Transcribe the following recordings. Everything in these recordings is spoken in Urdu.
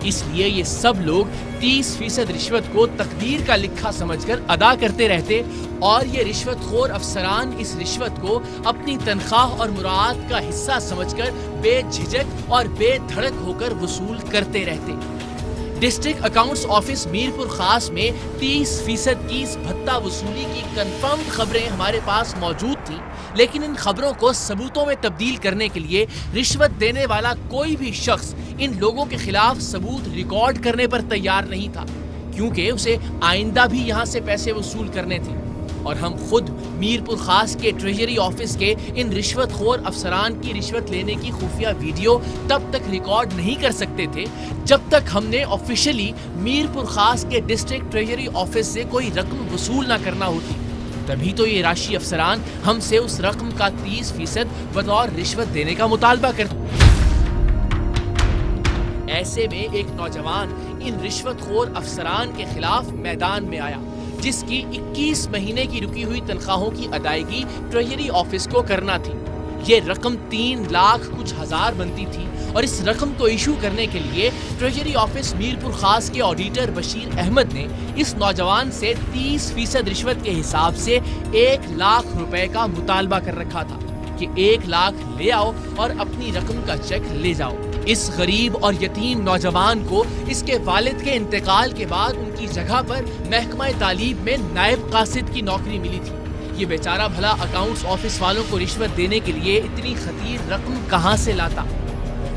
اس لیے یہ سب لوگ 30% رشوت کو تقدیر کا لکھا سمجھ کر ادا کرتے رہتے اور یہ رشوت خور افسران اس رشوت کو اپنی تنخواہ اور مراعات کا حصہ سمجھ کر بے جھجک اور بے دھڑک ہو کر وصول کرتے رہتے۔ ڈسٹرکٹ اکاؤنٹس آفس میرپور خاص میں 30% کی اس بھتہ وصولی کی کنفرمڈ خبریں ہمارے پاس موجود تھیں، لیکن ان خبروں کو ثبوتوں میں تبدیل کرنے کے لیے رشوت دینے والا کوئی بھی شخص ان لوگوں کے خلاف ثبوت ریکارڈ کرنے پر تیار نہیں تھا، کیونکہ اسے آئندہ بھی یہاں سے پیسے وصول کرنے تھے۔ اور ہم خود میرپور خاص کے ٹریجری آفس کے ان رشوت خور افسران کی رشوت لینے کی خفیہ ویڈیو تب تک ریکارڈ نہیں کر سکتے تھے جب تک ہم نے آفیشلی میرپور خاص کے ڈسٹرکٹ ٹریجری آفس سے کوئی رقم وصول نہ کرنا ہوتی، تبھی تو یہ راشی افسران ہم سے اس رقم کا 30% بطور رشوت دینے کا مطالبہ کرتے۔ ایسے میں ایک نوجوان ان رشوت خور افسران کے خلاف میدان میں آیا، جس کی 21 مہینے کی رکی ہوئی تنخواہوں کی ادائیگی ٹریجری آفس کو کرنا تھی۔ یہ رقم 3 لاکھ کچھ ہزار بنتی تھی اور اس رقم کو ایشو کرنے کے لیے ٹریجری آفس میرپور خاص کے آڈیٹر بشیر احمد نے اس نوجوان سے 30% رشوت کے حساب سے 1 لاکھ روپے کا مطالبہ کر رکھا تھا کہ 1 لاکھ لے آؤ اور اپنی رقم کا چیک لے جاؤ۔ اس غریب اور یتیم نوجوان کو اس کے والد کے انتقال کے بعد ان کی جگہ پر محکمہ تعلیم میں نائب قاصد کی نوکری ملی تھی۔ یہ بیچارہ بھلا اکاؤنٹس آفس والوں کو رشوت دینے کے لیے اتنی خطیر رقم کہاں سے لاتا؟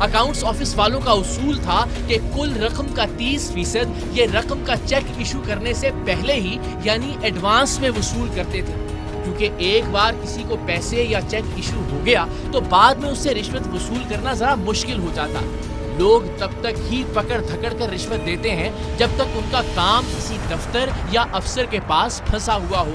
اکاؤنٹس آفس والوں کا اصول تھا کہ کل رقم کا 30% یہ رقم کا چیک ایشو کرنے سے پہلے ہی یعنی ایڈوانس میں وصول کرتے تھے، کیونکہ ایک بار کسی کو پیسے یا چیک ایشو ہو گیا تو بعد میں اس سے رشوت وصول کرنا ذرا مشکل ہو جاتا۔ لوگ تب تک ہی پکڑ دھکڑ کر رشوت دیتے ہیں جب تک ان کا کام کسی دفتر یا افسر کے پاس پھنسا ہوا ہو۔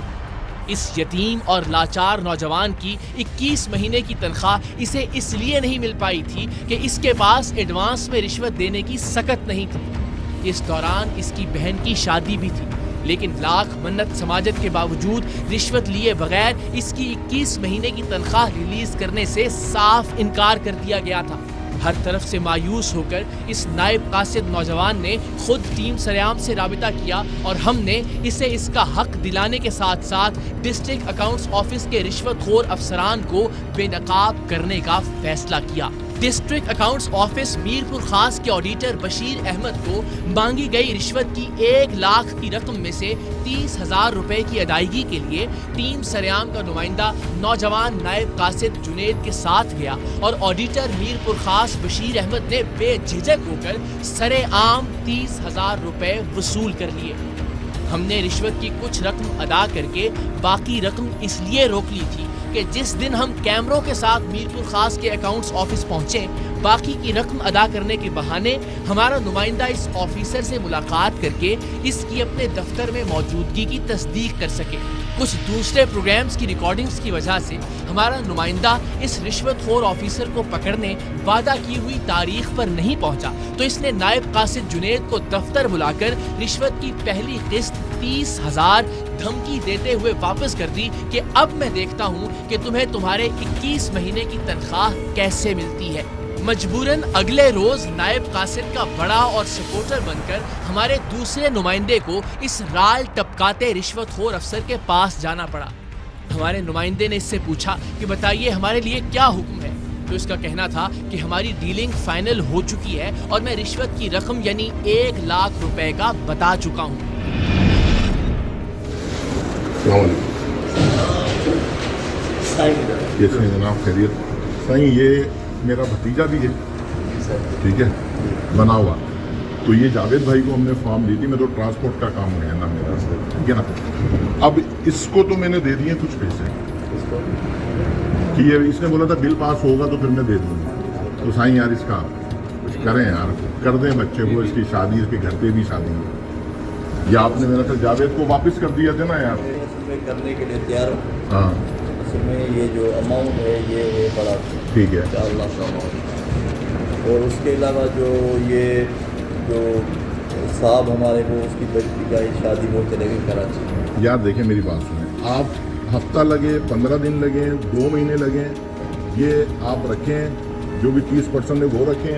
اس یتیم اور لاچار نوجوان کی 21 مہینے کی تنخواہ اسے اس لیے نہیں مل پائی تھی کہ اس کے پاس ایڈوانس میں رشوت دینے کی سکت نہیں تھی۔ اس دوران اس کی بہن کی شادی بھی تھی، لیکن لاکھ منت سماجت کے باوجود رشوت لیے بغیر اس کی 21 مہینے کی تنخواہ ریلیز کرنے سے صاف انکار کر دیا گیا تھا۔ ہر طرف سے مایوس ہو کر اس نائب قاصد نوجوان نے خود ٹیم سریام سے رابطہ کیا اور ہم نے اسے اس کا حق دلانے کے ساتھ ساتھ ڈسٹرکٹ اکاؤنٹس آفس کے رشوت خور افسران کو بے نقاب کرنے کا فیصلہ کیا۔ ڈسٹرکٹ اکاؤنٹس آفس میرپور خاص کے آڈیٹر بشیر احمد کو مانگی گئی رشوت کی 1 لاکھ کی رقم میں سے 30,000 روپے کی ادائیگی کے لیے ٹیم سریام کا نمائندہ نوجوان نائب قاصد جنید کے ساتھ گیا اور آڈیٹر میرپور خاص بشیر احمد نے بے جھجک ہو کر سرے عام 30,000 روپے وصول کر لیے۔ ہم نے رشوت کی کچھ رقم ادا کر کے باقی رقم اس لیے روک لی تھی کہ جس دن ہم کیمروں کے ساتھ میرپور خاص کے اکاؤنٹس آفس پہنچے، باقی کی رقم ادا کرنے کے بہانے ہمارا نمائندہ اس آفیسر سے ملاقات کر کے اس کی اپنے دفتر میں موجودگی کی تصدیق کر سکے۔ کچھ دوسرے پروگرامز کی ریکارڈنگز کی وجہ سے ہمارا نمائندہ اس رشوت خور آفیسر کو پکڑنے وعدہ کی ہوئی تاریخ پر نہیں پہنچا، تو اس نے نائب قاصد جنید کو دفتر بلا کر رشوت کی پہلی قسط 30,000 دھمکی دیتے ہوئے واپس کر دی کہ اب میں دیکھتا ہوں کہ تمہیں تمہارے 21 مہینے کی تنخواہ کیسے ملتی ہے۔ مجبوراً اگلے روز نائب قاصد کا بڑا اور سپورٹر بن کر ہمارے دوسرے نمائندے کو اس رال ٹپکاتے رشوت خور افسر کے پاس جانا پڑا۔ ہمارے نمائندے نے اس سے پوچھا کہ بتائیے ہمارے لیے کیا حکم ہے، تو اس کا کہنا تھا کہ ہماری ڈیلنگ فائنل ہو چکی ہے اور میں رشوت کی رقم یعنی 1 لاکھ روپے کا بتا چکا ہوں۔ جناب خیریت صحیح، یہ میرا بھتیجا بھی ہے، ٹھیک ہے، بنا ہوا۔ تو یہ جاوید بھائی کو ہم نے فارم دی تھی، میں تو ٹرانسپورٹ کا کام ہے نا میرا، ٹھیک ہے نا۔ اب اس کو تو میں نے دے دیے کچھ پیسے کہ یہ اس نے بولا تھا بل پاس ہوگا تو پھر میں دے دوں گا۔ تو سائیں یار اس کا کچھ کریں یار، کر دیں بچے کو، اس کی شادی، اس کے گھر پہ بھی شادی ہے۔ یا آپ نے میرا خیال جاوید کو واپس کر دیا تھا نا یار، کرنے کے لیے تیار ہوں۔ ہاں اصل میں یہ جو اماؤنٹ ہے یہ بڑا ٹھیک ہے، 4 لاکھ کا اماؤنٹ، اور اس کے علاوہ جو صاحب ہمارے کو اس کی بچی کا شادی وہ چلے گئی کراچی۔ یار دیکھیں میری بات سنیں، آپ ہفتہ لگے، 15 دن لگیں، 2 مہینے لگیں، یہ آپ رکھیں، جو بھی 30% ہے وہ رکھیں،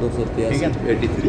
283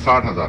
60,000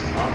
60